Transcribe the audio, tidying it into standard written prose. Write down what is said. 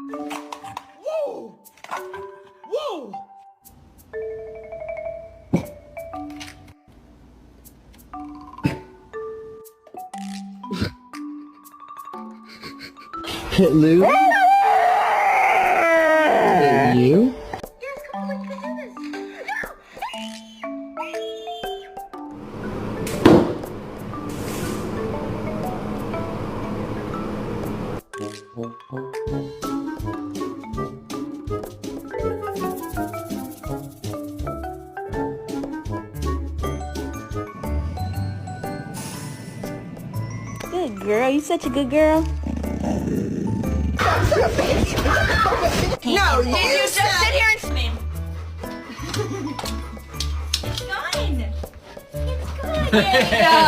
Whoa! Whoa! Hit Lou? Hit you? Yes, come on, let's do this. Good girl. You such a good girl. No, you Just sit here and swim. It's gone. It's gone.